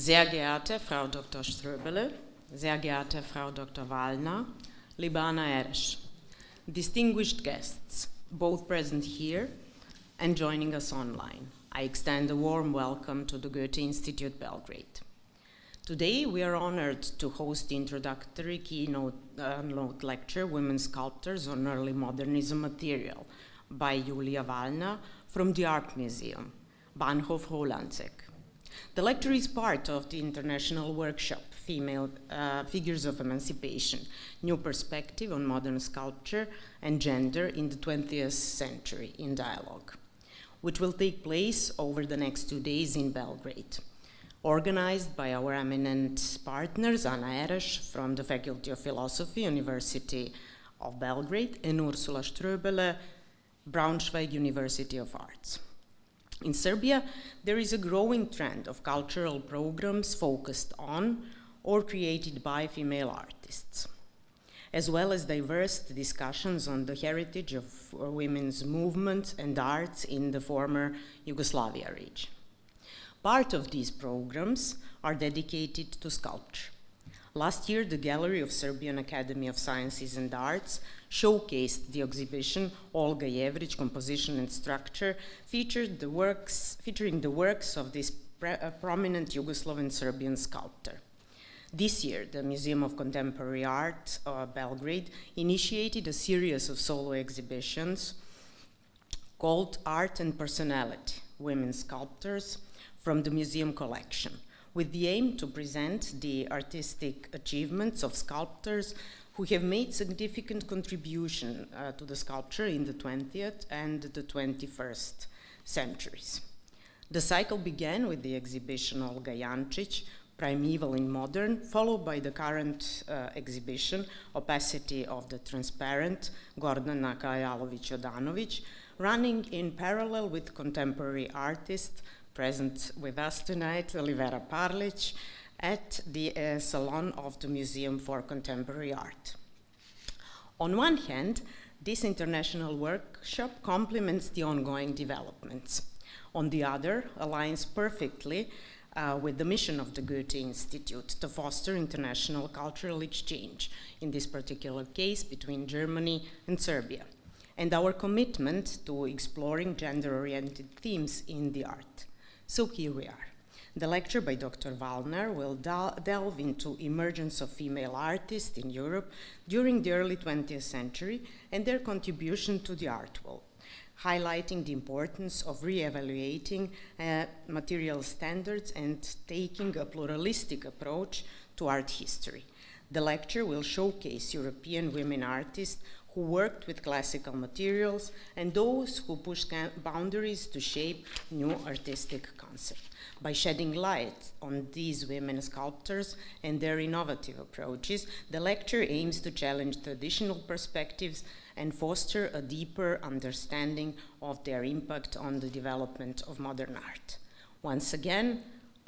Sehr geehrte Frau Dr. Ströbele, sehr geehrte Frau Dr. Wallner, liebe Anna Ereš, distinguished guests, both present here and joining us online, I extend a warm welcome to the Goethe-Institut Belgrade. Today we are honored to host the introductory keynote lecture, Women Sculptors on Early Modernism Material, by Julia Wallner from the Art Museum, Bahnhof, Rolandseck. The lecture is part of the international workshop, Female Figures of Emancipation, New Perspective on Modern Sculpture and Gender in the 20th Century in Dialogue, which will take place over the next 2 days in Belgrade. Organized by our eminent partners, Anna Ereš from the Faculty of Philosophy, University of Belgrade, and Ursula Ströbele, Braunschweig University of Arts. In Serbia, there is a growing trend of cultural programs focused on or created by female artists, as well as diverse discussions on the heritage of women's movements and arts in the former Yugoslavia region. Part of these programs are dedicated to sculpture. Last year, the Gallery of Serbian Academy of Sciences and Arts showcased the exhibition Olga Jevrić, Composition and Structure, featuring the works of this prominent Yugoslav Serbian sculptor. This year, the Museum of Contemporary Art, Belgrade, initiated a series of solo exhibitions called Art and Personality, Women Sculptors, from the museum collection, with the aim to present the artistic achievements of sculptors who have made significant contribution to the sculpture in the 20th and the 21st centuries. The cycle began with the exhibition Olga Jančić, Primeval in Modern, followed by the current exhibition, Opacity of the Transparent, Gordana Kajalović-Jodanović, running in parallel with contemporary artists present with us tonight, Olivera Parlić, at the Salon of the Museum for Contemporary Art. On one hand, this international workshop complements the ongoing developments. On the other, aligns perfectly with the mission of the Goethe-Institut to foster international cultural exchange, in this particular case between Germany and Serbia, and our commitment to exploring gender-oriented themes in the art. So here we are. The lecture by Dr. Wallner will delve into emergence of female artists in Europe during the early 20th century and their contribution to the art world, highlighting the importance of re-evaluating material standards and taking a pluralistic approach to art history. The lecture will showcase European women artists who worked with classical materials and those who pushed boundaries to shape new artistic concepts. By shedding light on these women sculptors and their innovative approaches, the lecture aims to challenge traditional perspectives and foster a deeper understanding of their impact on the development of modern art. Once again,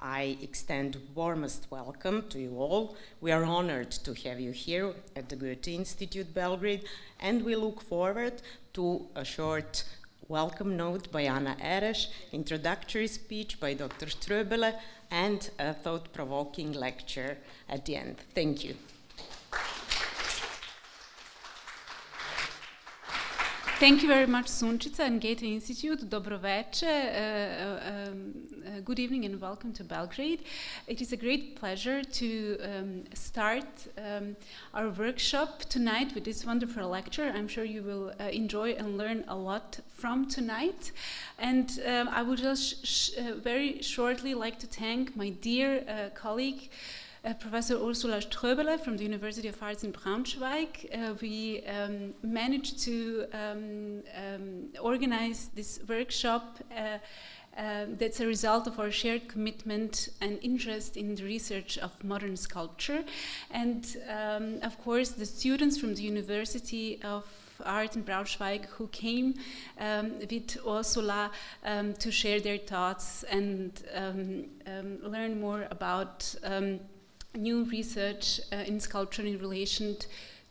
I extend warmest welcome to you all. We are honored to have you here at the Goethe-Institut Belgrade, and we look forward to a short welcome note by Anna Ereš, introductory speech by Dr. Ströbele, and a thought-provoking lecture at the end. Thank you. Thank you very much, Sunčica and Goethe-Institut. Dobro veče. Good evening and welcome to Belgrade. It is a great pleasure to start our workshop tonight with this wonderful lecture. I'm sure you will enjoy and learn a lot from tonight. And I would just very shortly like to thank my dear colleague, Professor Ursula Ströbele from the University of Arts in Braunschweig. We managed to organize this workshop that's a result of our shared commitment and interest in the research of modern sculpture. And of course, the students from the University of Art in Braunschweig who came with Ursula to share their thoughts and learn more about new research in sculpture in relation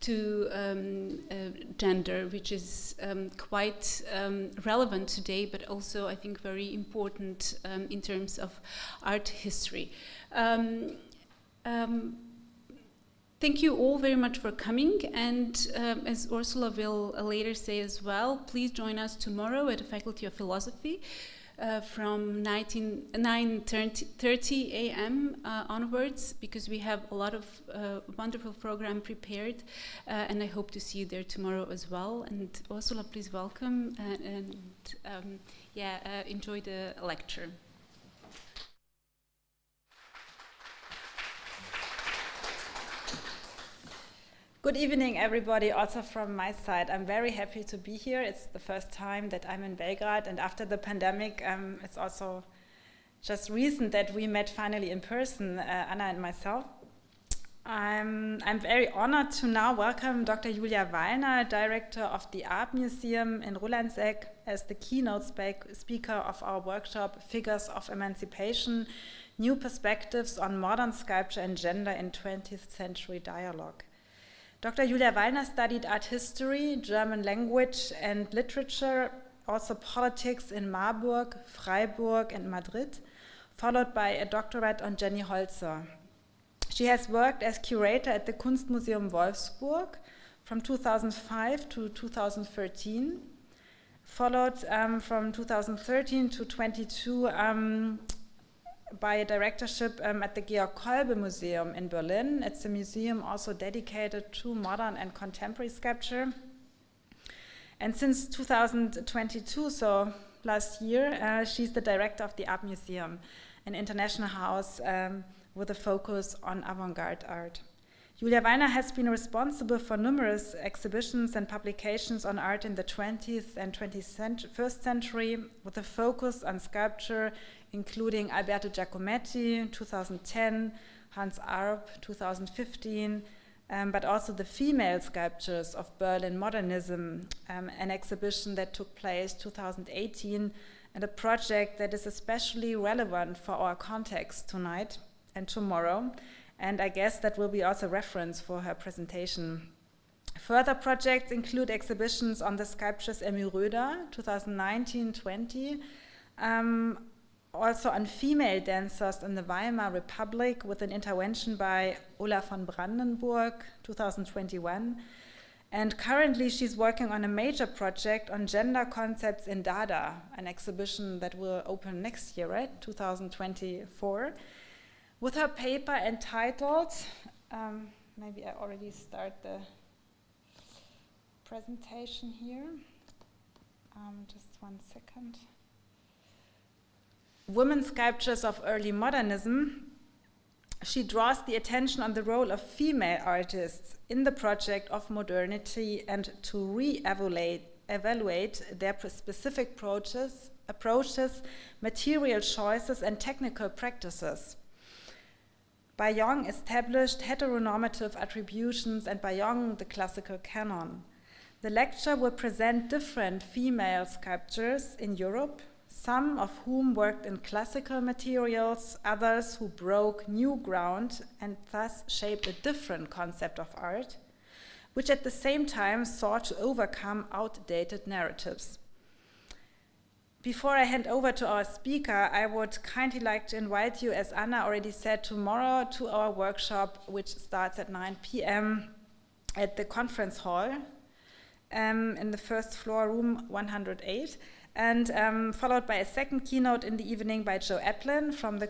to gender, which is quite relevant today, but also I think very important in terms of art history. Thank you all very much for coming, and as Ursula will later say as well, please join us tomorrow at the Faculty of Philosophy from 9:30 a.m. Onwards, because we have a lot of wonderful program prepared, and I hope to see you there tomorrow as well. And Ursula, please welcome, and enjoy the lecture. Good evening, everybody, also from my side. I'm very happy to be here. It's the first time that I'm in Belgrade, and after the pandemic, it's also just recent that we met finally in person, Anna and myself. I'm very honored to now welcome Dr. Julia Wallner, Director of the Art Museum in Rolandseck, as the keynote speaker of our workshop, Figures of Emancipation, New Perspectives on Modern Sculpture and Gender in 20th Century Dialogue. Dr. Julia Wallner studied art history, German language and literature, also politics in Marburg, Freiburg and Madrid, followed by a doctorate on Jenny Holzer. She has worked as curator at the Kunstmuseum Wolfsburg from 2005 to 2013, followed from 2013 to 22 by a directorship at the Georg Kolbe Museum in Berlin. It's a museum also dedicated to modern and contemporary sculpture. And since 2022, so last year, she's the director of the Art Museum, an international house with a focus on avant-garde art. Julia Wallner has been responsible for numerous exhibitions and publications on art in the 20th and 21st century, with a focus on sculpture, including Alberto Giacometti, 2010, Hans Arp, 2015, but also the female sculptures of Berlin modernism, an exhibition that took place 2018, and a project that is especially relevant for our context tonight and tomorrow. And I guess that will be also reference for her presentation. Further projects include exhibitions on the sculptures Emmy Röder, 2019-20, also on female dancers in the Weimar Republic with an intervention by Ola von Brandenburg, 2021. And currently she's working on a major project on gender concepts in Dada, an exhibition that will open next year, right, 2024. With her paper entitled, maybe I already start the presentation here. Just 1 second. Women Sculptures of Early Modernism. She draws the attention on the role of female artists in the project of modernity and to re-evaluate their specific approaches, material choices, and technical practices. Beyond established heteronormative attributions and beyond the classical canon. The lecture will present different female sculptors in Europe, some of whom worked in classical materials, others who broke new ground and thus shaped a different concept of art, which at the same time sought to overcome outdated narratives. Before I hand over to our speaker, I would kindly like to invite you, as Anna already said, tomorrow to our workshop, which starts at 9 p.m. at the conference hall in the first floor, room 108, and followed by a second keynote in the evening by Joe Eplin from the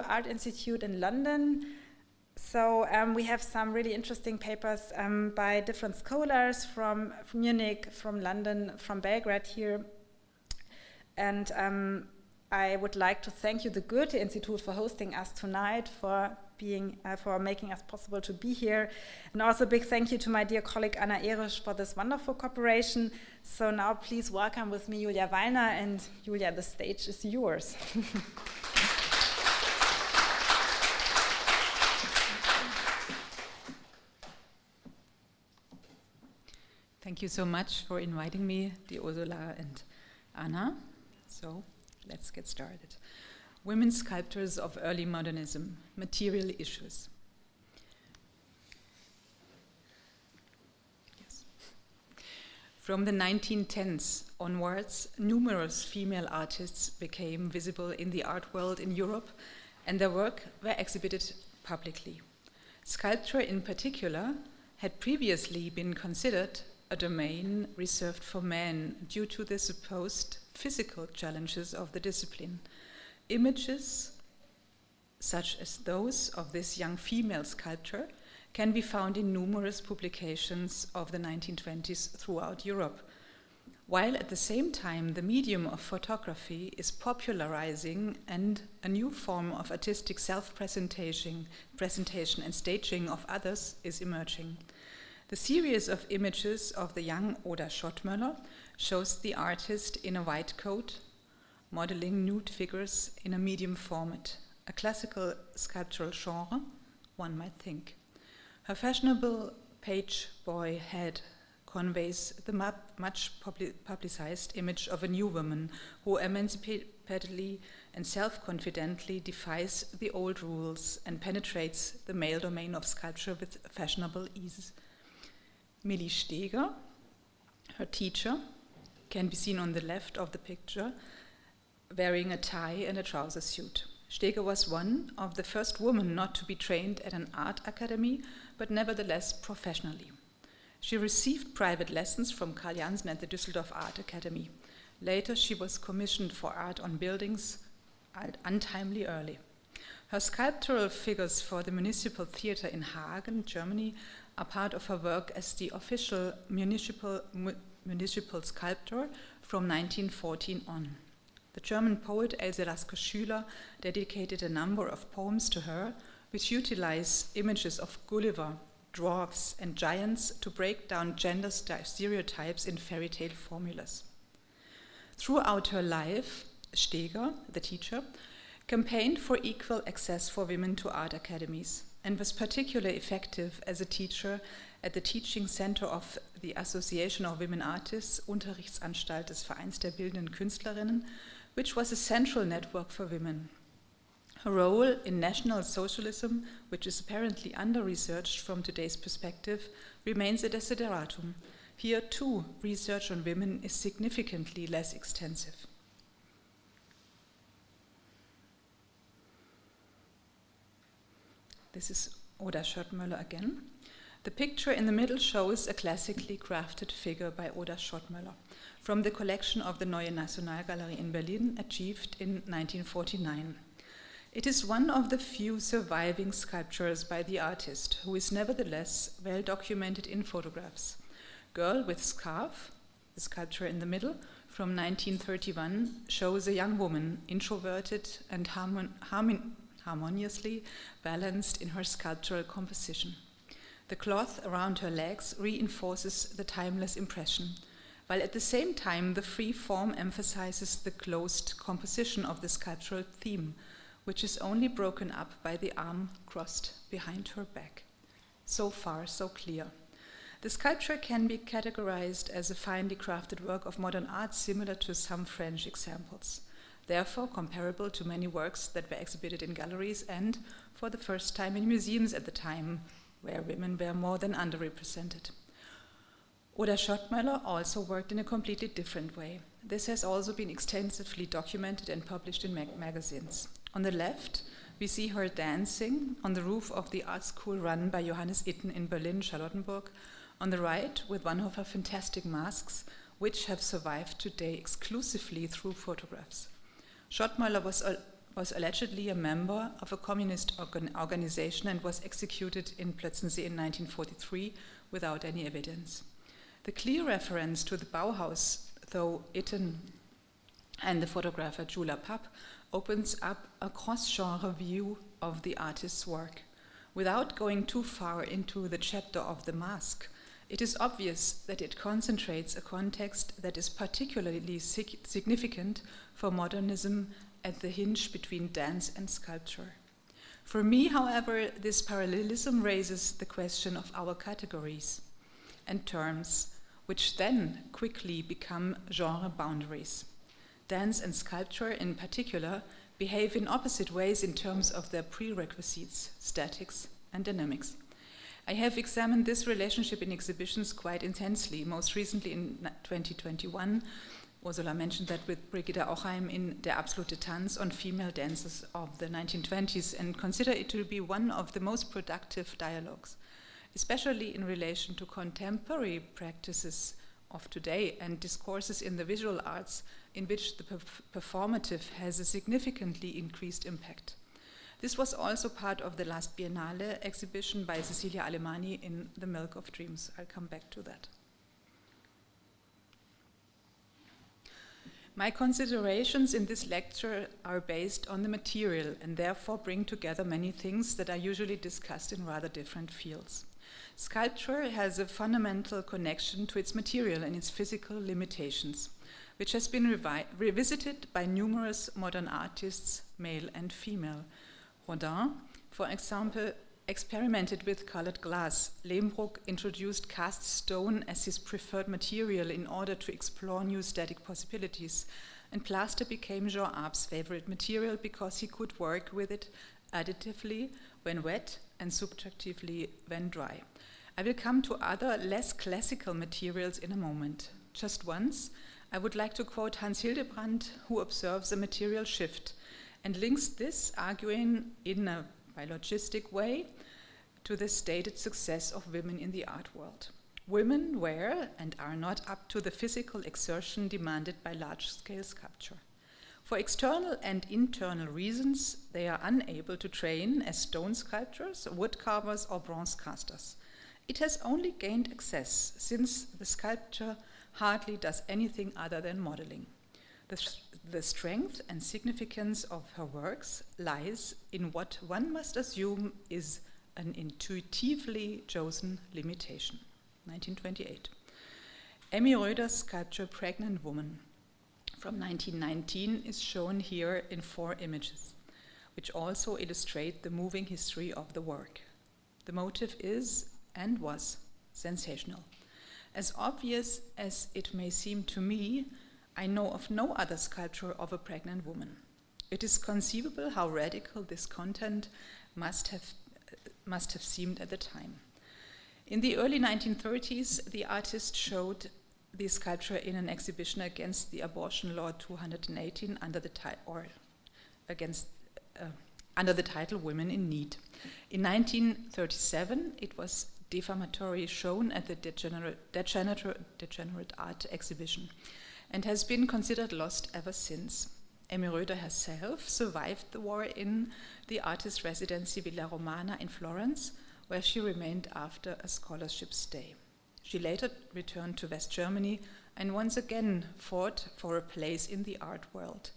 Art Institute in London. So we have some really interesting papers by different scholars from Munich, from London, from Belgrade here. And I would like to thank you, the Goethe-Institut, for hosting us tonight, for making us possible to be here. And also a big thank you to my dear colleague Anna Ereš for this wonderful cooperation. So now please welcome with me Julia Wallner, and Julia, the stage is yours. Thank you so much for inviting me, dear Ursula and Anna. So let's get started. Women Sculptors of Early Modernism, Material Issues. From the 1910s onwards, numerous female artists became visible in the art world in Europe, and their work were exhibited publicly. Sculpture in particular had previously been considered a domain reserved for men due to the supposed physical challenges of the discipline. Images, such as those of this young female sculptor, can be found in numerous publications of the 1920s throughout Europe, while at the same time the medium of photography is popularizing and a new form of artistic self-presentation and staging of others is emerging. The series of images of the young Oda Schottmöller shows the artist in a white coat, modeling nude figures in a medium format, a classical sculptural genre, one might think. Her fashionable page boy head conveys the much publicized image of a new woman who emancipatedly and self-confidently defies the old rules and penetrates the male domain of sculpture with fashionable ease. Millie Steger, her teacher, can be seen on the left of the picture, wearing a tie and a trouser suit. Steger was one of the first women not to be trained at an art academy, but nevertheless professionally. She received private lessons from Karl Jansen at the Düsseldorf Art Academy. Later, she was commissioned for art on buildings untimely early. Her sculptural figures for the Municipal Theatre in Hagen, Germany, are part of her work as the official municipal sculptor from 1914 on. The German poet Else Lasker-Schüler dedicated a number of poems to her, which utilize images of Gulliver, dwarfs, and giants to break down gender stereotypes in fairy tale formulas. Throughout her life, Steger, the teacher, campaigned for equal access for women to art academies and was particularly effective as a teacher at the teaching center of the Association of Women Artists, Unterrichtsanstalt des Vereins der Bildenden Künstlerinnen, which was a central network for women. Her role in National Socialism, which is apparently under-researched from today's perspective, remains a desideratum. Here, too, research on women is significantly less extensive. This is Oda Schottmöller again. The picture in the middle shows a classically crafted figure by Oda Schottmöller from the collection of the Neue Nationalgalerie in Berlin, achieved in 1949. It is one of the few surviving sculptures by the artist, who is nevertheless well documented in photographs. Girl with Scarf, the sculpture in the middle, from 1931, shows a young woman, introverted and harmoniously balanced in her sculptural composition. The cloth around her legs reinforces the timeless impression, while at the same time the free form emphasizes the closed composition of the sculptural theme, which is only broken up by the arm crossed behind her back. So far, so clear. The sculpture can be categorized as a finely crafted work of modern art similar to some French examples, therefore comparable to many works that were exhibited in galleries and, for the first time, in museums at the time, where women were more than underrepresented. Oda Schottmöller also worked in a completely different way. This has also been extensively documented and published in magazines. On the left, we see her dancing on the roof of the art school run by Johannes Itten in Berlin-Charlottenburg. On the right, with one of her fantastic masks, which have survived today exclusively through photographs. Schottmöller was allegedly a member of a communist organization and was executed in Plötzensee in 1943 without any evidence. The clear reference to the Bauhaus, though Itten and the photographer Gyula Papp, opens up a cross-genre view of the artist's work. Without going too far into the chapter of the mask, it is obvious that it concentrates a context that is particularly significant for modernism at the hinge between dance and sculpture. For me, however, this parallelism raises the question of our categories and terms, which then quickly become genre boundaries. Dance and sculpture, in particular, behave in opposite ways in terms of their prerequisites, statics and dynamics. I have examined this relationship in exhibitions quite intensely, most recently in 2021. Ursula mentioned that with Brigitte Auchheim in Der absolute Tanz on female dancers of the 1920s, and consider it to be one of the most productive dialogues, especially in relation to contemporary practices of today and discourses in the visual arts in which the performative has a significantly increased impact. This was also part of the last Biennale exhibition by Cecilia Alemani in The Milk of Dreams. I'll come back to that. My considerations in this lecture are based on the material and therefore bring together many things that are usually discussed in rather different fields. Sculpture has a fundamental connection to its material and its physical limitations, which has been revisited by numerous modern artists, male and female. Rodin, for example, experimented with colored glass. Lehmbruck introduced cast stone as his preferred material in order to explore new static possibilities, and plaster became Jean Arp's favorite material because he could work with it additively when wet and subtractively when dry. I will come to other less classical materials in a moment. Just once, I would like to quote Hans Hildebrandt, who observes a material shift and links this, arguing in a biologistic way, to the stated success of women in the art world. Women were and are not up to the physical exertion demanded by large-scale sculpture. For external and internal reasons, they are unable to train as stone sculptors, wood carvers, or bronze casters. It has only gained access since the sculpture hardly does anything other than modeling. The strength and significance of her works lies in what one must assume is an intuitively chosen limitation. 1928. Emmy Röder's sculpture Pregnant Woman from 1919 is shown here in 4 images, which also illustrate the moving history of the work. The motive is and was sensational. As obvious as it may seem to me, I know of no other sculpture of a pregnant woman. It is conceivable how radical this content must have seemed at the time. In the early 1930s, the artist showed the sculpture in an exhibition against the abortion law 218 under the title Women in Need. In 1937, it was defamatory shown at the Degenerate Art exhibition and has been considered lost ever since. Emmy Röder herself survived the war in the artist residency Villa Romana in Florence, where she remained after a scholarship stay. She later returned to West Germany and once again fought for a place in the art world.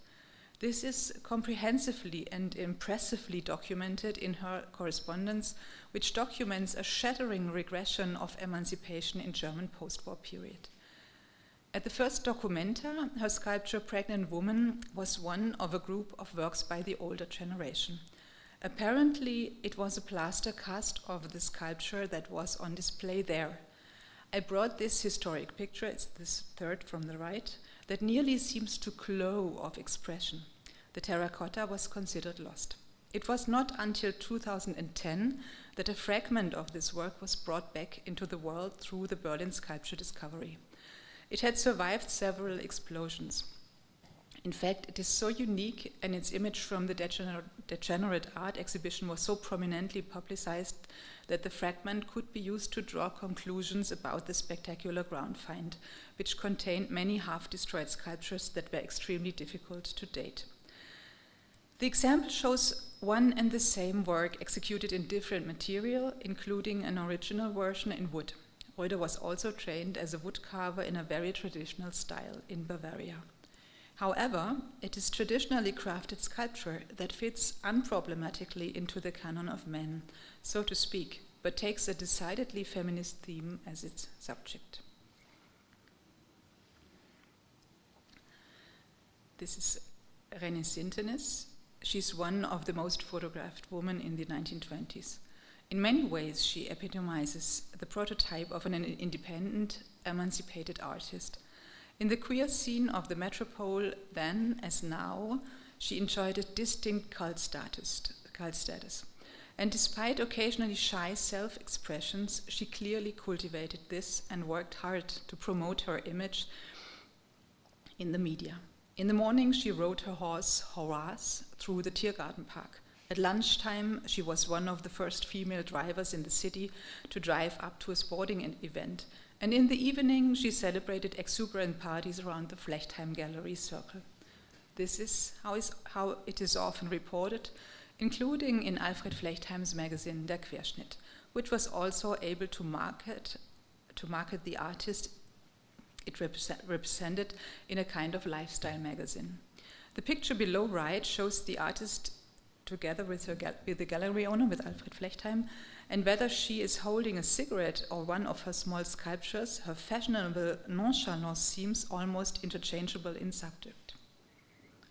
This is comprehensively and impressively documented in her correspondence, which documents a shattering regression of emancipation in German post-war period. At the first Documenta, her sculpture Pregnant Woman was one of a group of works by the older generation. Apparently, it was a plaster cast of the sculpture that was on display there. I brought this historic picture, it's this third from the right, that nearly seems to glow of expression. The terracotta was considered lost. It was not until 2010 that a fragment of this work was brought back into the world through the Berlin Sculpture Discovery. It had survived several explosions. In fact, it is so unique, and its image from the Degenerate Art exhibition was so prominently publicized that the fragment could be used to draw conclusions about the spectacular ground find, which contained many half-destroyed sculptures that were extremely difficult to date. The example shows one and the same work executed in different material, including an original version in wood. Röder was also trained as a wood carver in a very traditional style in Bavaria. However, it is traditionally crafted sculpture that fits unproblematically into the canon of men, so to speak, but takes a decidedly feminist theme as its subject. This is Renée Sintenis. She's one of the most photographed women in the 1920s. In many ways, she epitomizes the prototype of an independent, emancipated artist. In the queer scene of the metropole, then as now, she enjoyed a distinct cult status. And despite occasionally shy self-expressions, she clearly cultivated this and worked hard to promote her image in the media. In the morning, she rode her horse, Horace, through the Tiergarten Park. At lunchtime, she was one of the first female drivers in the city to drive up to a sporting event. And in the evening, she celebrated exuberant parties around the Flechtheim Gallery circle. This is how it is often reported, including in Alfred Flechtheim's magazine Der Querschnitt, which was also able to market the artist it represented in a kind of lifestyle magazine. The picture below right shows the artist together with the gallery owner, with Alfred Flechtheim, and whether she is holding a cigarette or one of her small sculptures, her fashionable nonchalance seems almost interchangeable in subject.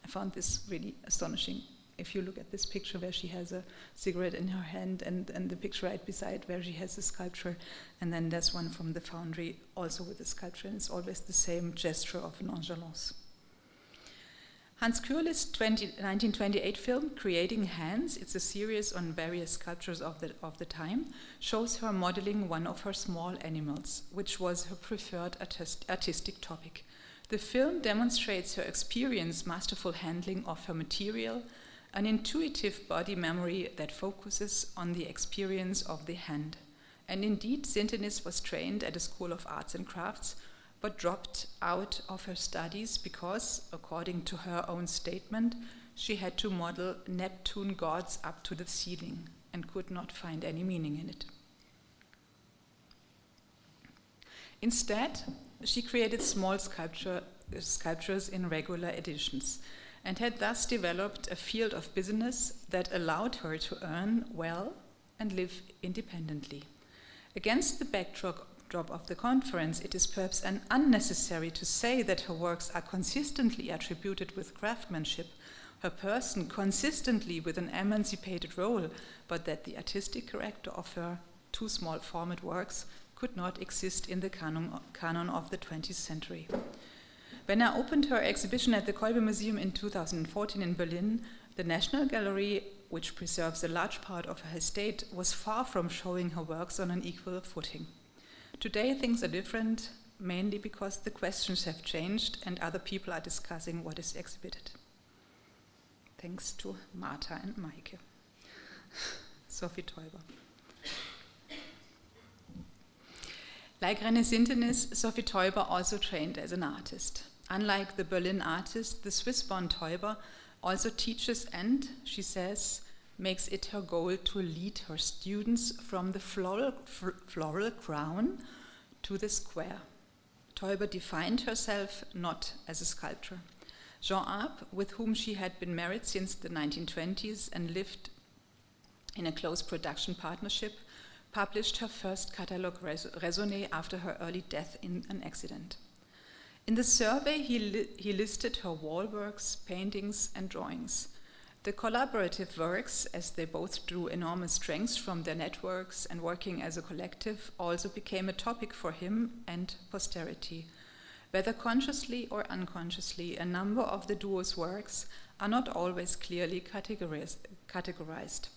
I found this really astonishing. If you look at this picture where she has a cigarette in her hand and the picture right beside where she has a sculpture, and then there's one from the foundry also with a sculpture, and it's always the same gesture of nonchalance. Hans Kürli's 1928 film, Creating Hands, it's a series on various sculptures of the time, shows her modeling one of her small animals, which was her preferred artistic topic. The film demonstrates her experienced, masterful handling of her material, an intuitive body memory that focuses on the experience of the hand. And indeed, Sintenis was trained at a school of arts and crafts, but dropped out of her studies because, according to her own statement, she had to model Neptune gods up to the ceiling and could not find any meaning in it. Instead, she created small sculptures in regular editions, and had thus developed a field of business that allowed her to earn well and live independently. Against the backdrop of the conference, it is perhaps unnecessary to say that her works are consistently attributed with craftsmanship, her person consistently with an emancipated role, but that the artistic character of her two small format works could not exist in the canon of the 20th century. When I opened her exhibition at the Kolbe Museum in 2014 in Berlin, the National Gallery, which preserves a large part of her estate, was far from showing her works on an equal footing. Today things are different, mainly because the questions have changed and other people are discussing what is exhibited. Thanks to Martha and Maike. Sophie Teuber. Like René Sintenis, Sophie Teuber also trained as an artist. Unlike the Berlin artist, the Swiss-born Teuber also teaches and, she says, makes it her goal to lead her students from the floral crown to the square. Teuber defined herself not as a sculptor. Jean Arp, with whom she had been married since the 1920s and lived in a close production partnership, published her first catalogue raisonné after her early death in an accident. In the survey, he listed her wall works, paintings, and drawings. The collaborative works, as they both drew enormous strength from their networks and working as a collective, also became a topic for him and posterity. Whether consciously or unconsciously, a number of the duo's works are not always clearly categorized.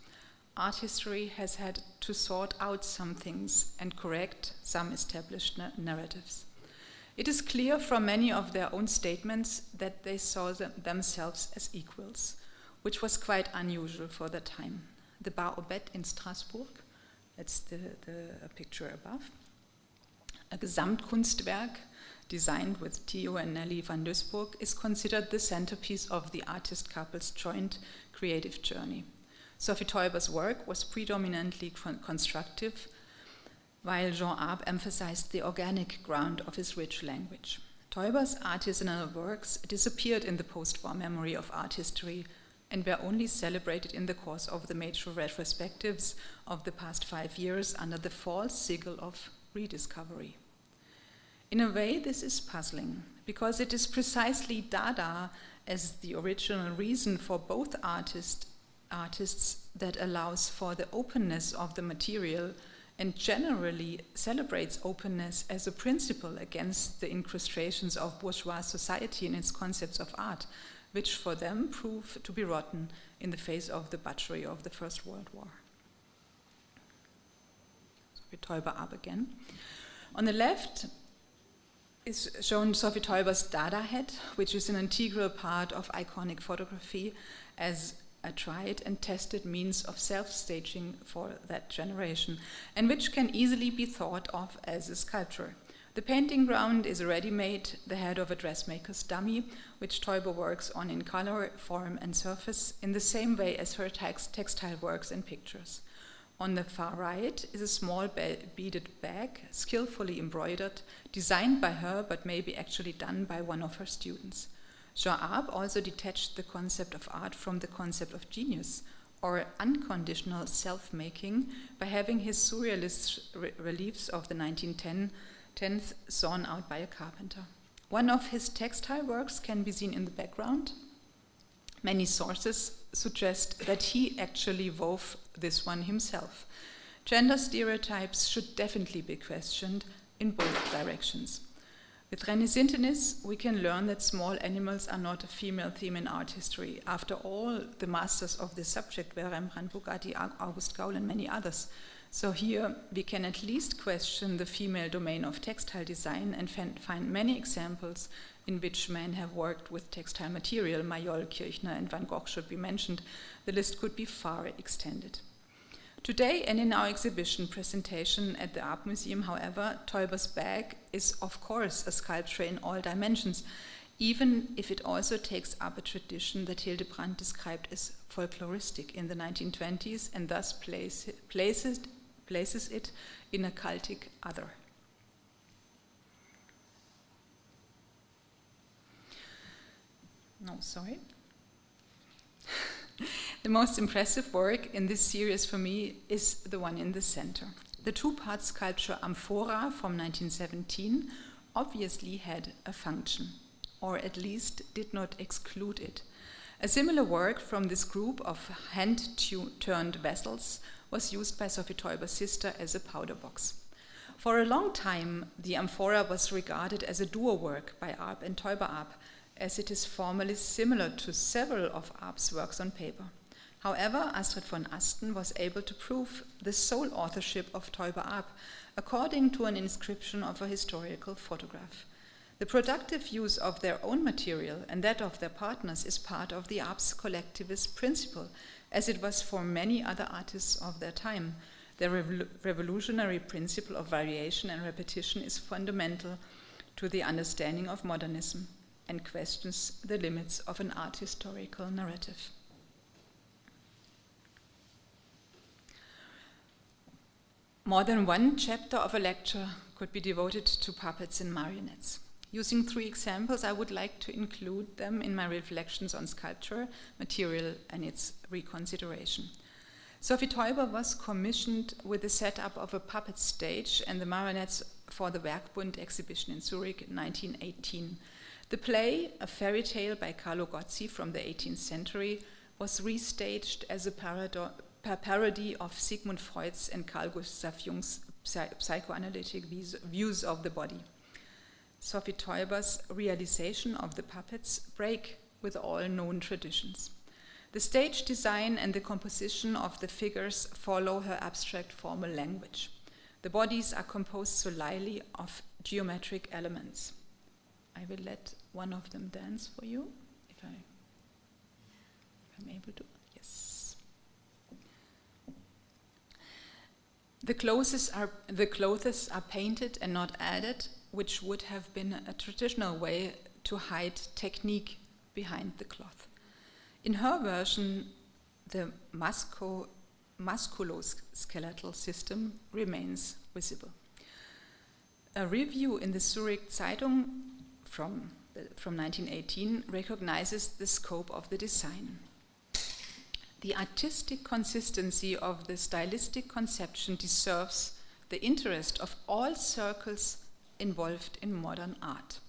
Art history has had to sort out some things and correct some established narratives. It is clear from many of their own statements that they saw themselves as equals, which was quite unusual for the time. The Bar aux Bêtes in Strasbourg, that's the picture above, a Gesamtkunstwerk designed with Theo and Nelly van Duisburg, is considered the centerpiece of the artist couple's joint creative journey. Sophie Teuber's work was predominantly constructive, while Jean Arp emphasized the organic ground of his rich language. Teuber's artisanal works disappeared in the post-war memory of art history and were only celebrated in the course of the major retrospectives of the past 5 years under the false sigle of rediscovery. In a way, this is puzzling, because it is precisely Dada as the original reason for both artists that allows for the openness of the material and generally celebrates openness as a principle against the incrustations of bourgeois society in its concepts of art, which for them prove to be rotten in the face of the butchery of the First World War. Sophie Teuber up again. On the left is shown Sophie Teuber's Dada head, which is an integral part of iconic photography as a tried and tested means of self-staging for that generation, and which can easily be thought of as a sculpture. The painting ground is ready-made, the head of a dressmaker's dummy, which Teuber works on in color, form, and surface in the same way as her textile works and pictures. On the far right is a small beaded bag, skillfully embroidered, designed by her, but maybe actually done by one of her students. Jean Arp also detached the concept of art from the concept of genius, or unconditional self-making, by having his surrealist reliefs of the 1910s sawn out by a carpenter. One of his textile works can be seen in the background. Many sources suggest that he actually wove this one himself. Gender stereotypes should definitely be questioned in both directions. With René Sintenis, we can learn that small animals are not a female theme in art history. After all, the masters of this subject were Rembrandt, Bugatti, August Gaul, and many others. So here we can at least question the female domain of textile design and find many examples in which men have worked with textile material. Mayol, Kirchner, and Van Gogh should be mentioned. The list could be far extended. Today, and in our exhibition presentation at the Art Museum, however, Teuber's bag is of course a sculpture in all dimensions, even if it also takes up a tradition that Hildebrandt described as folkloristic in the 1920s and thus places it in a cultic other. No, sorry. The most impressive work in this series for me is the one in the center. The two-part sculpture Amphora from 1917 obviously had a function, or at least did not exclude it. A similar work from this group of hand-turned vessels was used by Sophie Teuber's sister as a powder box. For a long time, the Amphora was regarded as a duo work by Arp and Teuber Arp, as it is formally similar to several of Arp's works on paper. However, Astrid von Asten was able to prove the sole authorship of Teuber Arp according to an inscription of a historical photograph. The productive use of their own material and that of their partners is part of the Arp's collectivist principle, as it was for many other artists of their time. Their revolutionary principle of variation and repetition is fundamental to the understanding of modernism and questions the limits of an art historical narrative. More than one chapter of a lecture could be devoted to puppets and marionettes. Using 3 examples, I would like to include them in my reflections on sculpture, material, and its reconsideration. Sophie Teuber was commissioned with the setup of a puppet stage and the marionettes for the Werkbund exhibition in Zurich in 1918. The play, a fairy tale by Carlo Gozzi from the 18th century, was restaged as a parody of Sigmund Freud's and Carl Gustav Jung's psychoanalytic views of the body. Sophie Teuber's realization of the puppets break with all known traditions. The stage design and the composition of the figures follow her abstract formal language. The bodies are composed solely of geometric elements. I will let one of them dance for you, if I'm able to. Yes. The clothes are painted and not added, which would have been a traditional way to hide technique behind the cloth. In her version, the musculoskeletal system remains visible. A review in the Zurich Zeitung from 1918 recognizes the scope of the design. The artistic consistency of the stylistic conception deserves the interest of all circles involved in modern art.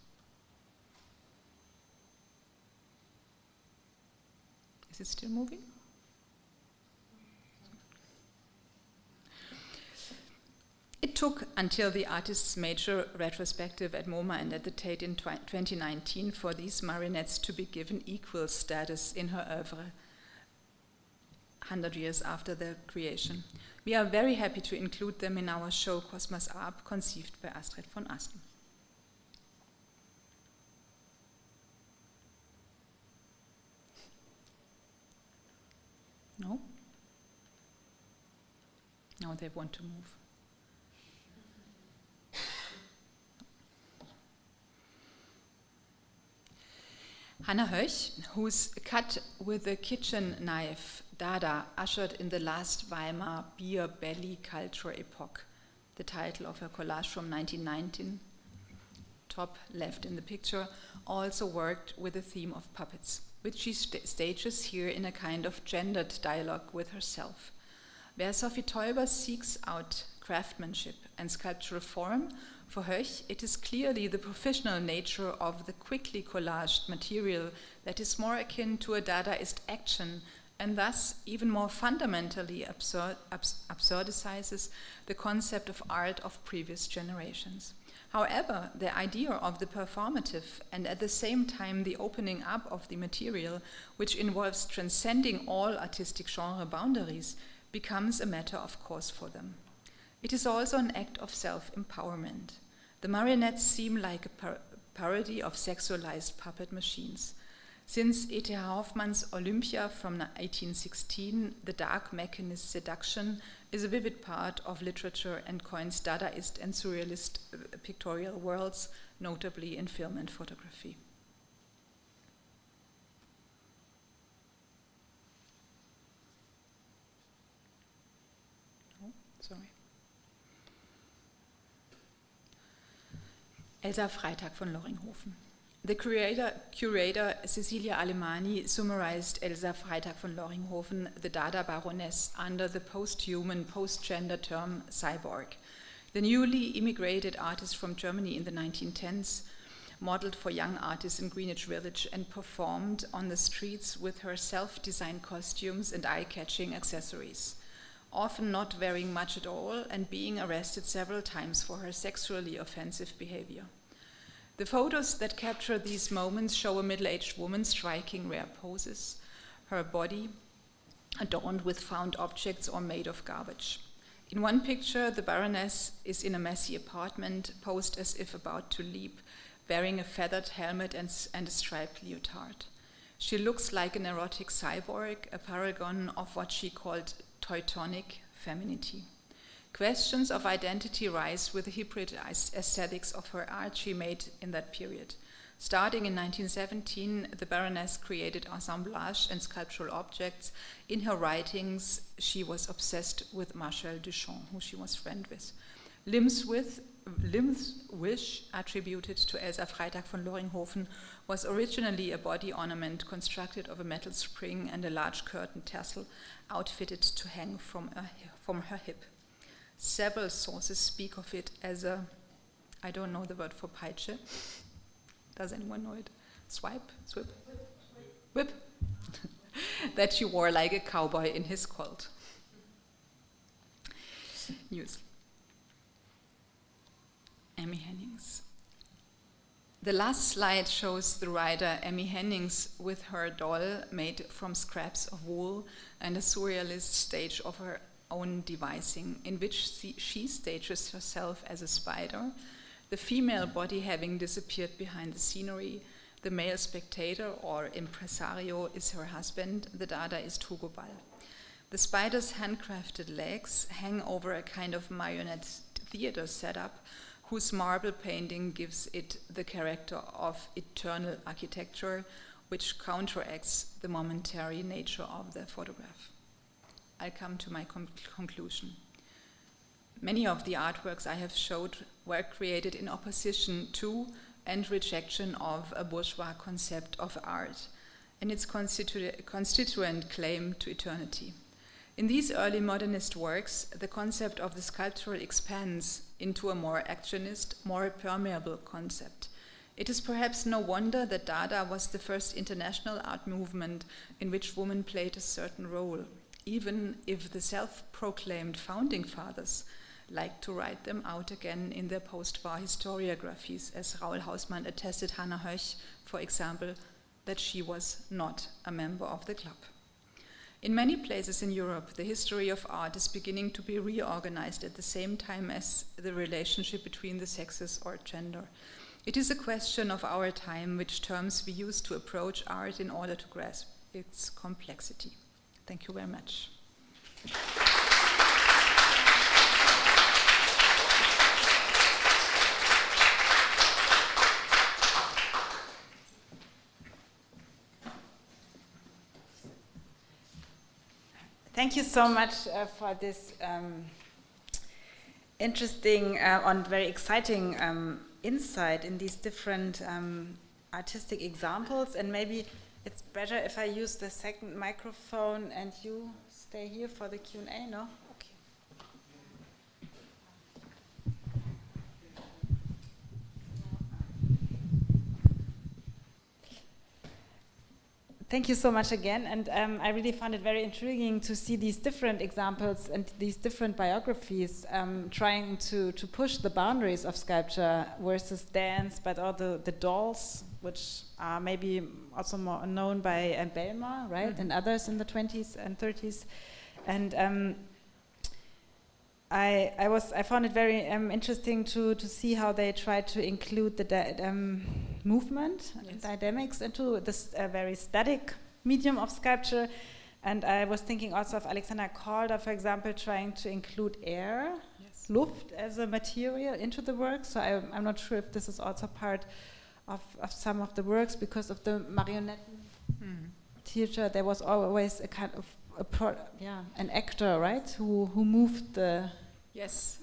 Is it still moving? It took until the artist's major retrospective at MoMA and at the Tate in 2019 for these marionettes to be given equal status in her oeuvre. 100 years after their creation. We are very happy to include them in our show Cosmos Arp, conceived by Astrid von Asten. No? No, they want to move. Hannah Höch, whose cut with a kitchen knife, Dada, ushered in the last Weimar beer belly culture epoch, the title of her collage from 1919, top left in the picture, also worked with the theme of puppets, which she stages here in a kind of gendered dialogue with herself. Where Sophie Teuber seeks out craftsmanship and sculptural form, for Höch, it is clearly the professional nature of the quickly collaged material that is more akin to a Dadaist action and thus even more fundamentally absurdizes the concept of art of previous generations. However, the idea of the performative and at the same time the opening up of the material, which involves transcending all artistic genre boundaries, becomes a matter of course for them. It is also an act of self-empowerment. The marionettes seem like a parody of sexualized puppet machines. Since E.T.H. Hoffmann's Olympia from 1816, the dark mechanist seduction is a vivid part of literature and coins Dadaist and surrealist pictorial worlds, notably in film and photography. Oh, sorry. Elsa Freitag von Loringhofen. The curator Cecilia Alemani summarized Elsa Freitag von Loringhofen, the Dada Baroness, under the post-human, post-gender term cyborg. The newly immigrated artist from Germany in the 1910s modeled for young artists in Greenwich Village and performed on the streets with her self-designed costumes and eye-catching accessories, often not wearing much at all and being arrested several times for her sexually offensive behavior. The photos that capture these moments show a middle-aged woman striking rare poses, her body adorned with found objects or made of garbage. In one picture, the Baroness is in a messy apartment, posed as if about to leap, wearing a feathered helmet and a striped leotard. She looks like an erotic cyborg, a paragon of what she called Teutonic femininity. Questions of identity rise with the hybrid aesthetics of her art she made in that period. Starting in 1917, the Baroness created assemblage and sculptural objects. In her writings, she was obsessed with Marcel Duchamp, who she was friend with. Limbs Wish, attributed to Elsa Freitag von Loringhofen, was originally a body ornament constructed of a metal spring and a large curtain tassel outfitted to hang from her hip. Several sources speak of it as a, I don't know the word for peitsche. Does anyone know it? Swipe? Swip? Whip? That she wore like a cowboy in his cult. News. Emmy Hennings. The last slide shows the writer Emmy Hennings with her doll made from scraps of wool and a surrealist stage of her own devising, in which she stages herself as a spider, the female body having disappeared behind the scenery. The male spectator or impresario is her husband, the Dadaist Hugo Ball. The spider's handcrafted legs hang over a kind of marionette theater setup, whose marble painting gives it the character of eternal architecture, which counteracts the momentary nature of the photograph. I come to my conclusion. Many of the artworks I have showed were created in opposition to and rejection of a bourgeois concept of art and its constituent claim to eternity. In these early modernist works, the concept of the sculptural expands into a more actionist, more permeable concept. It is perhaps no wonder that Dada was the first international art movement in which women played a certain role, even if the self-proclaimed founding fathers like to write them out again in their post-war historiographies, as Raoul Hausmann attested Hannah Höch, for example, that she was not a member of the club. In many places in Europe, the history of art is beginning to be reorganized at the same time as the relationship between the sexes or gender. It is a question of our time which terms we use to approach art in order to grasp its complexity. Thank you very much. Thank you so much for this interesting and very exciting insight in these different artistic examples. And maybe it's better if I use the second microphone and you stay here for the Q&A, no? Okay. Thank you so much again, and I really found it very intriguing to see these different examples and these different biographies trying to push the boundaries of sculpture versus dance, but all the dolls, which are maybe also more known by Belmar, right, mm-hmm. and others in the 20s and 30s. And I found it very interesting to see how they tried to include the movement and dynamics into this very static medium of sculpture. And I was thinking also of Alexander Calder, for example, trying to include air, Luft, as a material into the work. So I'm not sure if this is also part of some of the works, because of the marionette theater. There was always a kind of an actor, right, who moved the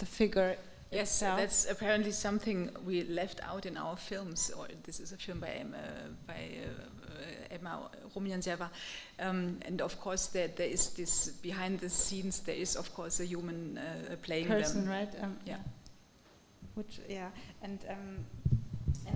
figure. Yes, itself. That's apparently something we left out in our films. Or this is a film by Emma Rumjantseva, and of course there is this behind the scenes. There is of course a human playing person, them. right? And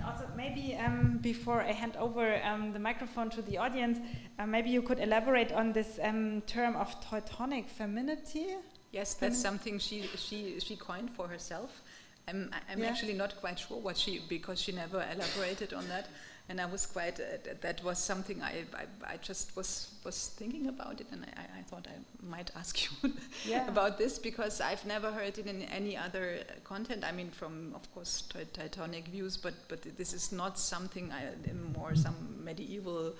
also maybe before I hand over the microphone to the audience, maybe you could elaborate on this term of Teutonic femininity. Yes, that's something she coined for herself. I'm actually not quite sure because she never elaborated on that, and I was quite that was something I just was thinking about it, and I thought I might ask you about this, because I've never heard it in any other content. I mean, from of course Teutonic views, but this is not something more some medieval.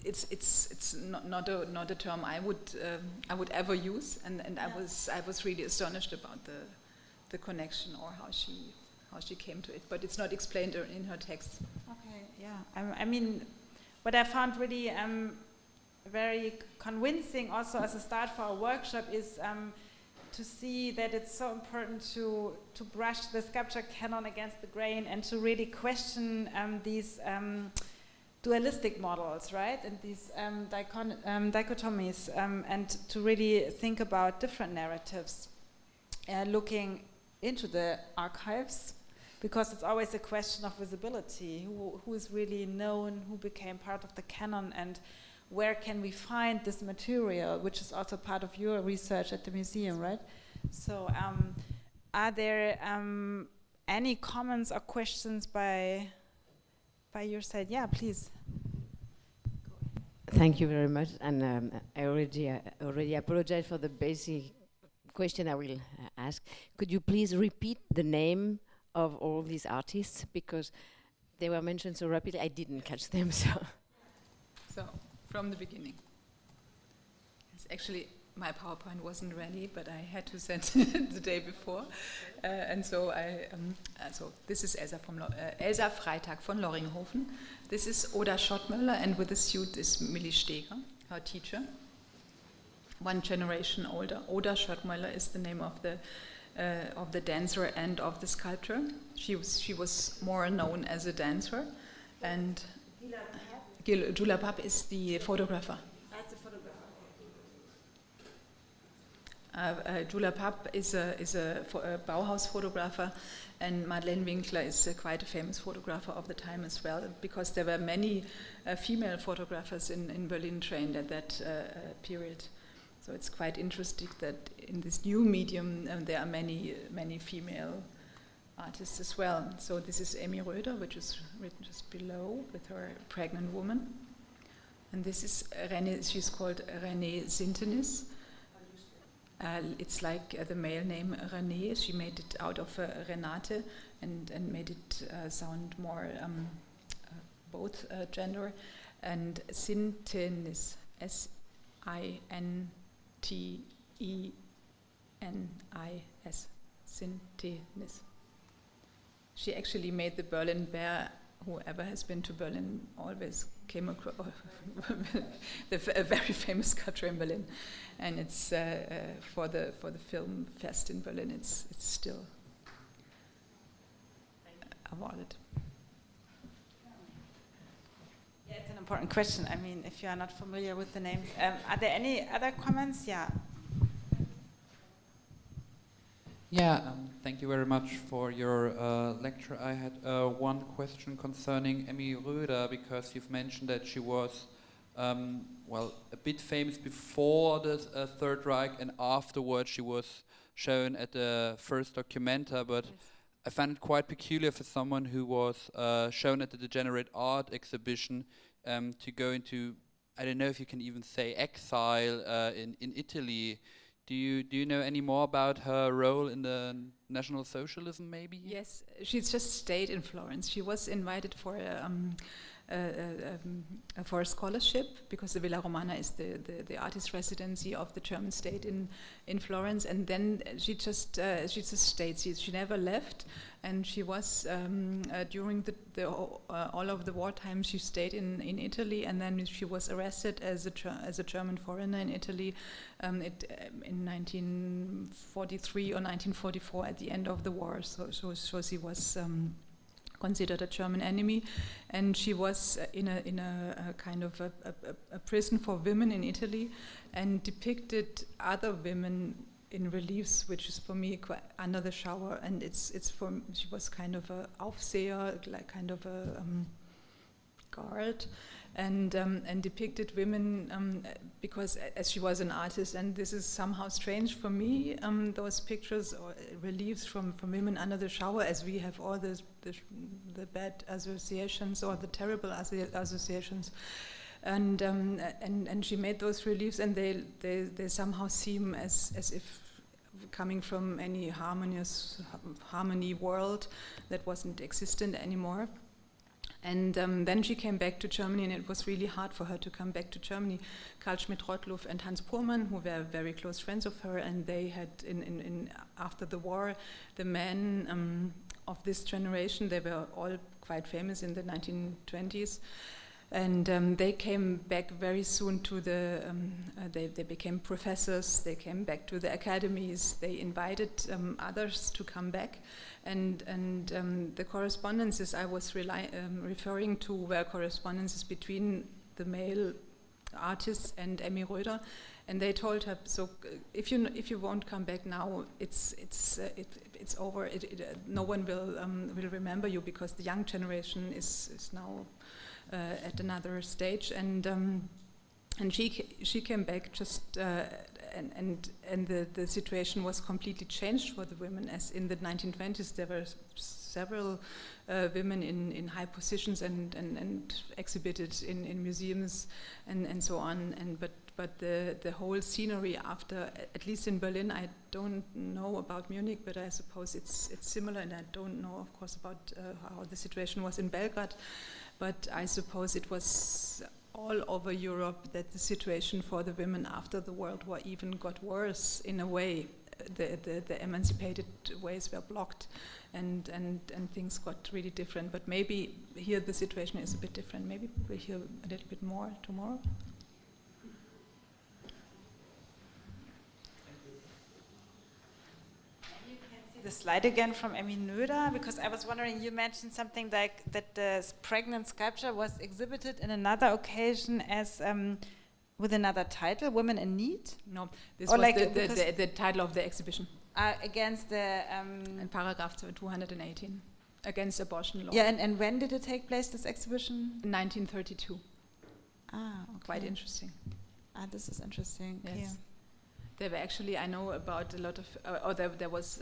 It's not a term I would ever use, and I was really astonished about the connection or how she came to it, but it's not explained in her text. Okay, yeah. I mean, what I found really very convincing, also as a start for a workshop, is to see that it's so important to brush the sculpture canon against the grain and to really question these. Dualistic models, right, and these dichotomies, and to really think about different narratives, looking into the archives, because it's always a question of visibility. Who is really known, who became part of the canon, and where can we find this material, which is also part of your research at the museum, right? So are there any comments or questions by your side? Yeah, please. Thank you very much, and I already apologize for the basic question I will ask. Could you please repeat the name of all these artists, because they were mentioned so rapidly I didn't catch them. So from the beginning. It's actually my PowerPoint wasn't ready, but I had to send it the day before, and so so this is Elsa Freitag von Loringhofen. This is Oda Schottmöller, and with the suit is Millie Steger, her teacher. One generation older. Oda Schottmöller is the name of the dancer and of the sculptor. She was more known as a dancer, and Gyula Papp is the photographer. Gyula Papp is a Bauhaus photographer, and Madeleine Winkler is quite a famous photographer of the time as well, because there were many female photographers in Berlin trained at that period. So it's quite interesting that in this new medium there are many female artists as well. So this is Amy Röder, which is written just below, with her pregnant woman. And this is René, she's called René Sintenis. It's like the male name René. She made it out of Renate and made it sound more both gender. And Sintenis, S-I-N-T-E-N-I-S, Sintenis. She actually made the Berlin Bear. Whoever has been to Berlin always came across a very famous sculpture in Berlin, and it's for the film fest in Berlin. It's still awarded. Yeah, it's an important question. I mean, if you are not familiar with the names, are there any other comments? Yeah. Yeah, thank you very much for your lecture. I had one question concerning Emmy Röder, because you've mentioned that she was, well, a bit famous before the Third Reich, and afterwards she was shown at the first Documenta, but yes. I found it quite peculiar for someone who was shown at the Degenerate Art exhibition to go into, I don't know if you can even say exile in Italy. Do you know any more about her role in the National Socialism, maybe? Yes, she's just stayed in Florence. She was invited for a scholarship, because the Villa Romana is the artist residency of the German state in Florence, and then she just stayed. She never left, and she was during all of the wartime. She stayed in Italy, and then she was arrested as a German foreigner in Italy in 1943 or 1944 at the end of the war. So she was considered a German enemy, and she was in a kind of a prison for women in Italy, and depicted other women in reliefs, which is for me quite under the shower, and she was kind of a Aufseher, like kind of a guard, and depicted women because as she was an artist, and this is somehow strange for me, those pictures or reliefs from women under the shower, as we have all the bad associations or the terrible associations, and she made those reliefs, and they somehow seem as if coming from any harmony world that wasn't existent anymore. And then she came back to Germany, and it was really hard for her to come back to Germany. Karl Schmidt-Rottluff and Hans Pohlmann, who were very close friends of her, and they had, after the war, the men of this generation, they were all quite famous in the 1920s, and they came back very soon to they became professors, they came back to the academies, they invited others to come back. And the correspondences I was referring to were correspondences between the male artists and Emmy Röder, and they told her, so if you won't come back now, it's over. No one will remember you, because the young generation is now at another stage, and she came back just. And the situation was completely changed for the women, as in the 1920s there were several women in high positions and exhibited in museums and so on. But the whole scenery after, at least in Berlin, I don't know about Munich, but I suppose it's similar, and I don't know, of course, about how the situation was in Belgrad, but I suppose it was all over Europe that the situation for the women after the World War even got worse in a way. The emancipated ways were blocked, and things got really different. But maybe here the situation is a bit different. Maybe we'll hear a little bit more tomorrow. The slide again from Emmy Röder, because I was wondering, you mentioned something like that the pregnant sculpture was exhibited in another occasion as with another title, Women in Need? No, this was like the title of the exhibition. Against the... in paragraph 218, against abortion law. Yeah, and when did it take place, this exhibition? 1932. Ah, okay. Quite interesting. Ah, this is interesting. Yes. Yeah. There were actually, I know about a lot of, there was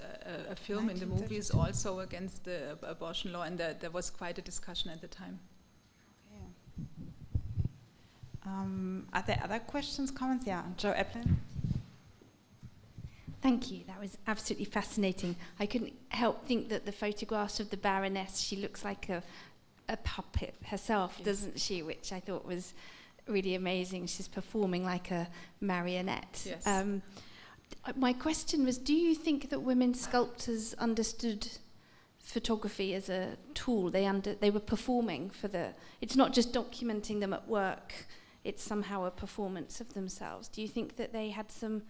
a film in the movies also against the abortion law, and there was quite a discussion at the time. Are there other questions, comments? Yeah, Joe Eplin. Thank you. That was absolutely fascinating. I couldn't help think that the photographs of the Baroness, she looks like a puppet herself, yes, doesn't she? Which I thought was really amazing. She's performing like a marionette. Yes. My question was, do you think that women sculptors understood photography as a tool? They were performing for it's not just documenting them at work, it's somehow a performance of themselves. Do you think that they had some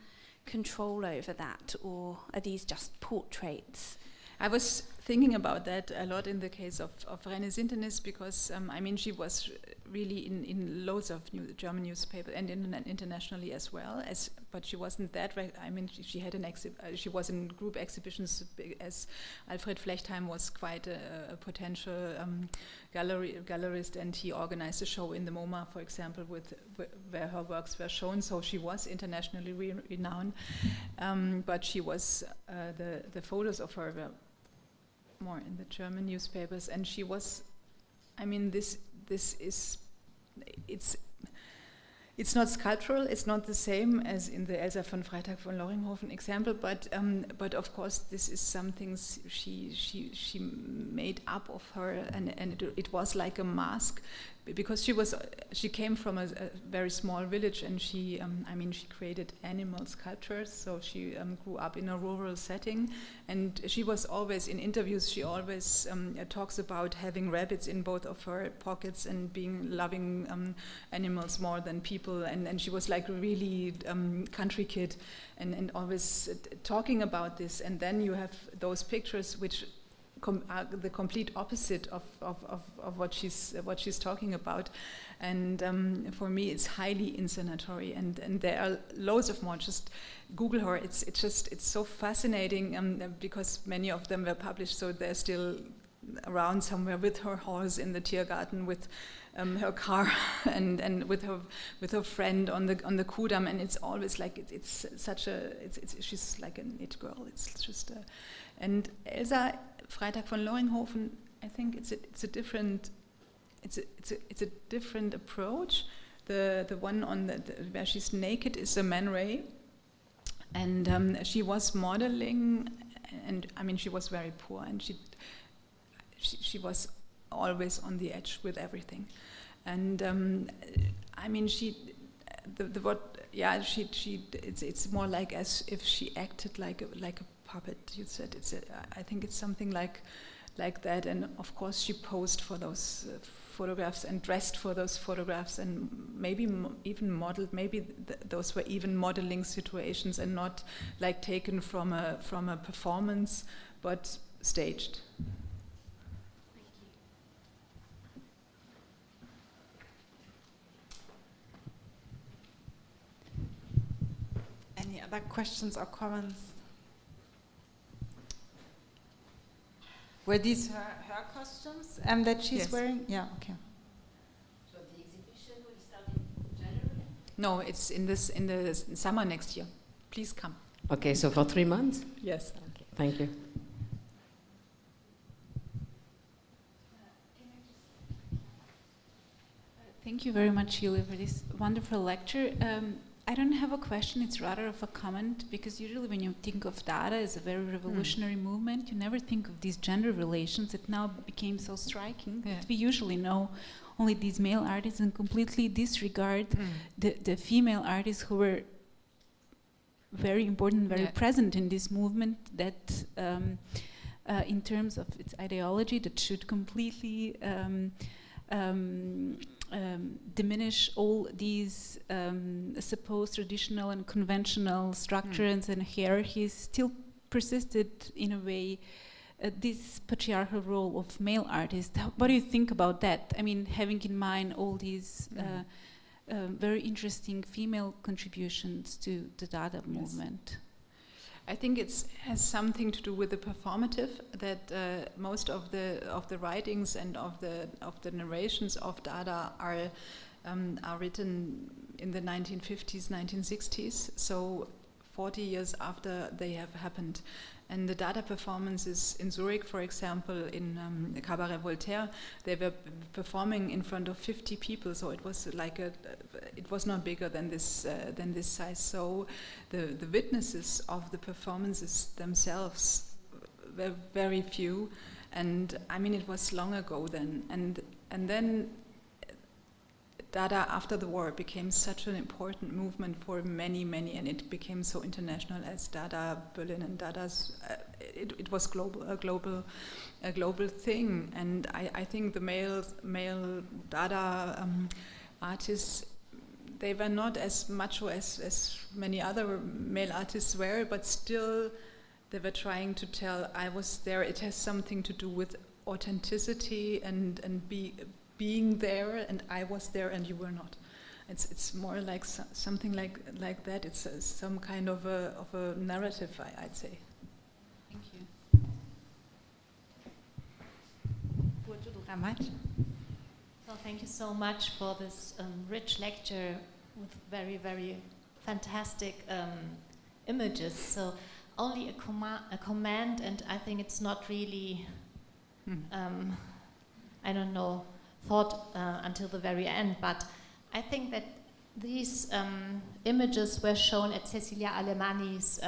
control over that, or are these just portraits? I was thinking about that a lot in the case of René Sintenis, because I mean, she was really in loads of German newspapers and internationally as well. But she wasn't that. I mean, she had she was in group exhibitions, as Alfred Flechtheim was quite a potential gallerist, and he organized a show in the MoMA, for example, where her works were shown. So she was internationally renowned. But she was the photos of her were more in the German newspapers, and she was, I mean, this is, it's not sculptural, it's not the same as in the Elsa von Freytag von Loringhofen example, but of course this is something she made up of her, and it was like a mask, because she came from a very small village, and she created animal sculptures, so she grew up in a rural setting, and she was always in interviews, she always talks about having rabbits in both of her pockets and loving animals more than people, and she was like a really country kid, and always talking about this. And then you have those pictures which are the complete opposite of what she's talking about, and for me it's highly inscenatory, and there are loads of more. Just Google her. It's so fascinating, because many of them were published, so they're still around somewhere, with her horse in the Tiergarten, with her car, and with her friend on the Kudamm, and it's always like she's like an it girl. It's just and Elsa Freytag von Loringhofen, I think it's a different approach. The one on where she's naked is a Man Ray, and she was modeling, and I mean she was very poor, and she was always on the edge with everything, and I mean it's more like as if she acted like a puppet. You said I think it's something like that, and of course she posed for those photographs and dressed for those photographs, and maybe even modeled. Maybe those were even modeling situations and not like taken from a performance, but staged. Any other questions or comments? Were these her costumes that she's yes. wearing? Yeah, okay. So the exhibition will start in January? No, it's in the summer next year. Please come. Okay, so for 3 months? Yes. Okay, thank you. Thank you very much, Julia, for this wonderful lecture. I don't have a question, it's rather of a comment, because usually when you think of Dada as a very revolutionary movement, you never think of these gender relations that now became so striking. Yeah. We usually know only these male artists and completely disregard the female artists who were very important, very present in this movement, that in terms of its ideology, that should completely diminish all these supposed traditional and conventional structures and hierarchies, still persisted in a way this patriarchal role of male artists. What do you think about that? I mean, having in mind all these very interesting female contributions to the Dada movement. I think it has something to do with the performative, that most of the writings and of the narrations of Dada are written in the 1950s, 1960s. So 40 years after they have happened. And the Dada performances in Zurich, for example, in Cabaret Voltaire, they were performing in front of 50 people, so it was like it was not bigger than this size. So the witnesses of the performances themselves were very few, and I mean it was long ago then, and then Dada after the war became such an important movement for many, and it became so international as Dada Berlin and Dada's. It was a global thing, and I think the male Dada artists, they were not as macho as many other male artists were, but still they were trying to tell, I was there. It has something to do with authenticity and being there, and I was there and you were not. It's more like something like that. It's some kind of a narrative, I'd say. Thank you. So thank you so much for this rich lecture with very, very fantastic images. So only a comment, and I think it's not really, I don't know, thought until the very end, but I think that these images were shown at Cecilia Alemani's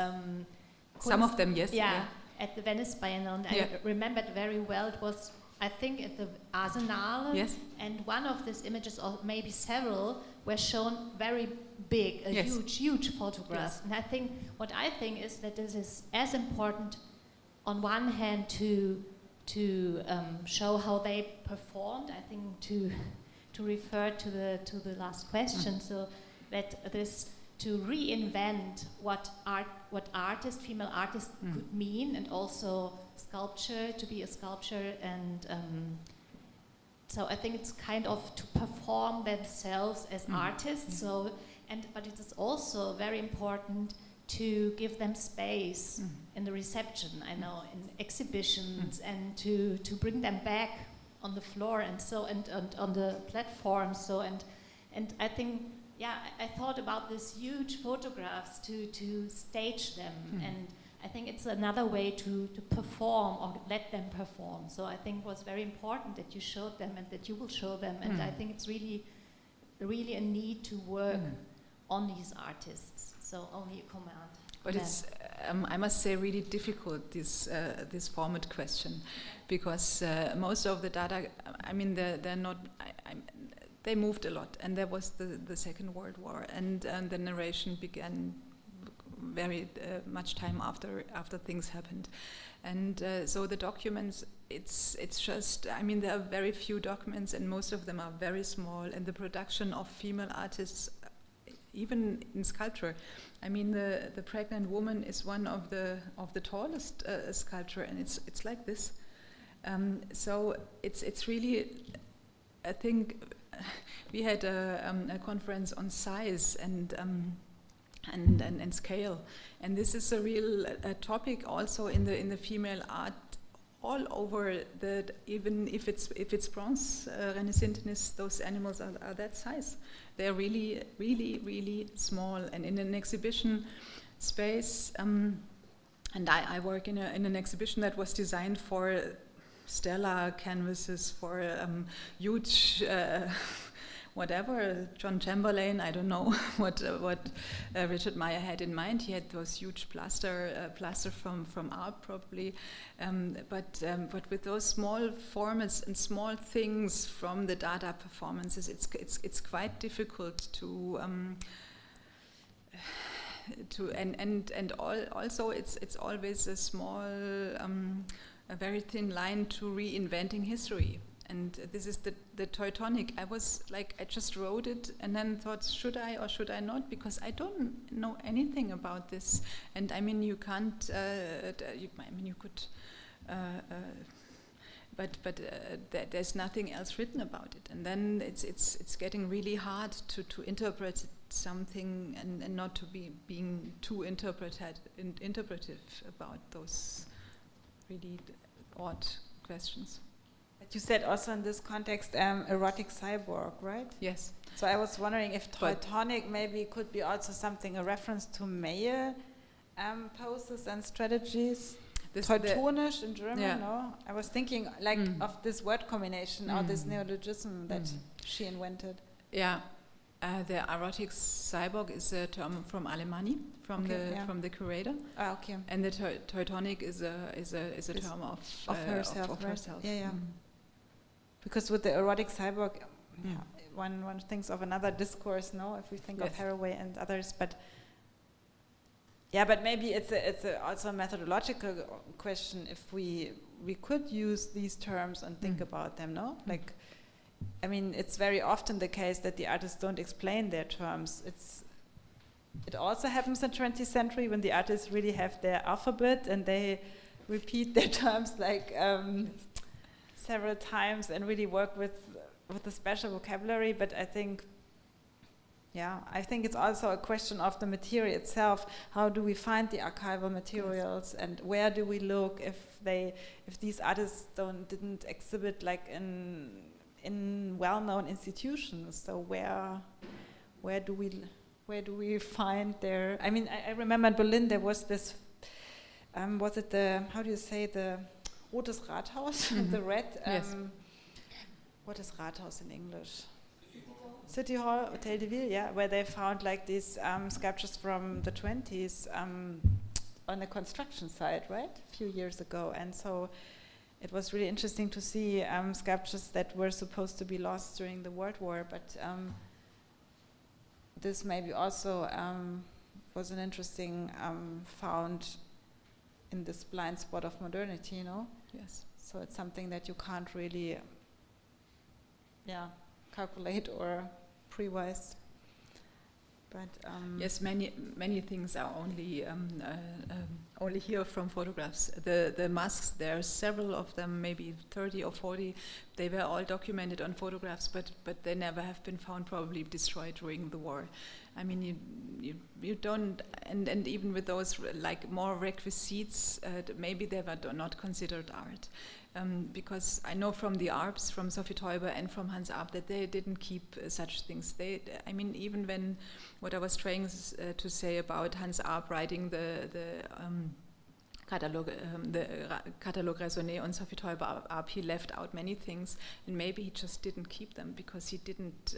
some of them, yes. Yeah, at the Venice Biennale, and I remembered very well. It was, I think, at the Arsenal, yes. And one of these images, or maybe several, were shown very big, huge photographs. Yes. And I think, what I think is that this is as important, on one hand, to show how they performed. I think to refer to the last question, so that this to reinvent what female artists could mean, and also sculpture, to be a sculptor, and so I think it's kind of to perform themselves as artists. So but it is also very important to give them space in the reception, I know, in exhibitions, and to bring them back on the floor, and so and on the platform. So and I think, I thought about these huge photographs to stage them, and I think it's another way to perform, or let them perform. So I think it was very important that you showed them and that you will show them, and I think it's really a need to work on these artists. So only a comment. But it's, I must say, really difficult, this format question, because most of the Dada, I mean, they're not. They moved a lot, and there was the Second World War, and the narration began very much time after things happened, and so the documents. It's just. I mean, there are very few documents, and most of them are very small. And the production of female artists, even in sculpture, I mean, the pregnant woman is one of the tallest sculpture, and it's like this. So it's really, I think, we had a conference on size and scale, and this is a real topic also in the female art all over. Even if it's bronze Renaissance, those animals are that size. They're really, really, really small. And in an exhibition space, and I work in an exhibition that was designed for stellar canvases, for huge, whatever, John Chamberlain, I don't know what Richard Meyer had in mind. He had those huge plaster from art probably, but with those small formats and small things from the Dada performances, it's quite difficult to also it's always a small, a very thin line to reinventing history. And this is the Teutonic. I was like, I just wrote it and then thought, should I or should I not? Because I don't know anything about this. And I mean, you can't. You could, but there's nothing else written about it. And then it's getting really hard to interpret something and not to be being too interpretive about those really odd questions. You said also in this context, erotic cyborg, right? Yes. So I was wondering if Teutonic maybe could be also something, a reference to male Poses and strategies. This Teutonisch in German, yeah. no? I was thinking like of this word combination or this neologism that she invented. Yeah, the erotic cyborg is a term from Alemanni, from the curator. Ah, okay. And the Teutonic is a term of herself, right? herself. Yeah, yeah. Because with the erotic cyborg, one thinks of another discourse, no? If we think of Haraway and others, but. Yeah, but maybe it's also a methodological question if we could use these terms and think about them, no? Like, I mean, it's very often the case that the artists don't explain their terms. It also happens in the 20th century when the artists really have their alphabet and they repeat their terms like several times and really work with a special vocabulary. But I think it's also a question of the material itself. How do we find the archival materials, and where do we look if these artists didn't exhibit like in well-known institutions? So where do we find their? I mean, I remember in Berlin there was this. Was it the Rotes Rathaus, the red? What is Rathaus in English? City Hall, Hotel de Ville, yeah, where they found like these sculptures from the 20s on the construction site, right, a few years ago. And so it was really interesting to see sculptures that were supposed to be lost during the World War, but this maybe also was an interesting found in this blind spot of modernity, you know? Yes. So it's something that you can't really, calculate or previse. But yes, many things are only here from photographs. The masks, there are several of them, maybe 30 or 40. They were all documented on photographs, but they never have been found, probably destroyed during the war. I mean, you don't, and even with those like more requisites, maybe they were not considered art. Because I know from the Arps, from Sophie Teuber and from Hans Arp, that they didn't keep such things. I mean, even when what I was trying to say about Hans Arp writing the Catalogue raisonné on Sophie Teuber Arp, he left out many things, and maybe he just didn't keep them because he didn't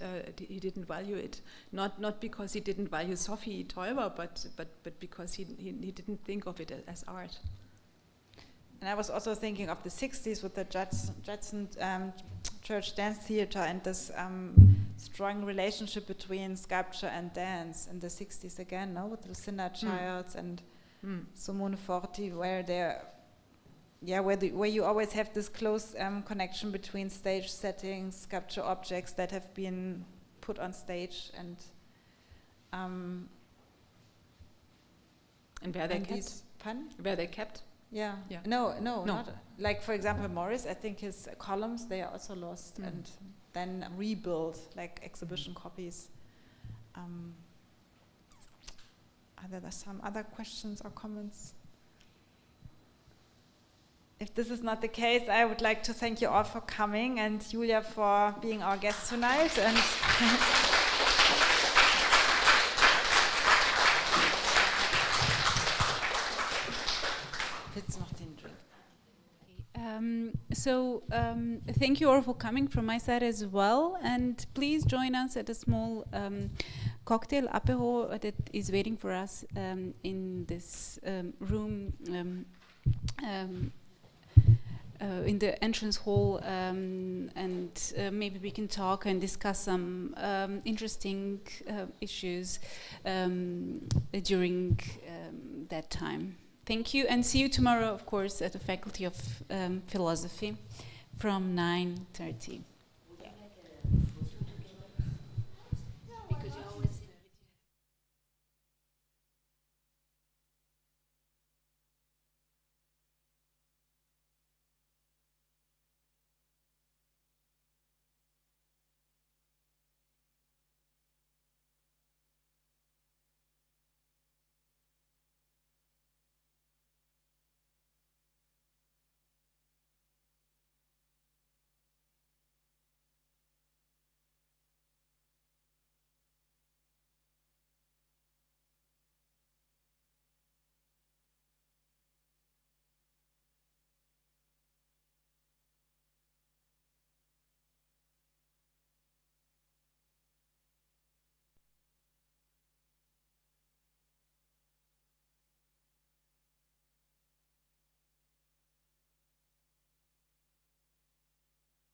value it. Not because he didn't value Sophie Teuber, but because he didn't think of it as art. And I was also thinking of the 60s with the Judson Church Dance Theater and this strong relationship between sculpture and dance in the 60s again, no? With Lucinda Childs and Simone Forti, where you always have this close connection between stage settings, sculpture objects that have been put on stage and where they kept. Pardon? Where they kept. Yeah. No. Not, like for example, Morris, I think his columns, they are also lost and then rebuilt, like exhibition copies. Are there some other questions or comments? If this is not the case, I would like to thank you all for coming and Julia for being our guest tonight. And thank you all for coming from my side as well, and please join us at a small cocktail apéro that is waiting for us in this room in the entrance hall, and maybe we can talk and discuss some interesting issues during that time. Thank you, and see you tomorrow, of course, at the Faculty of Philosophy from 9:30.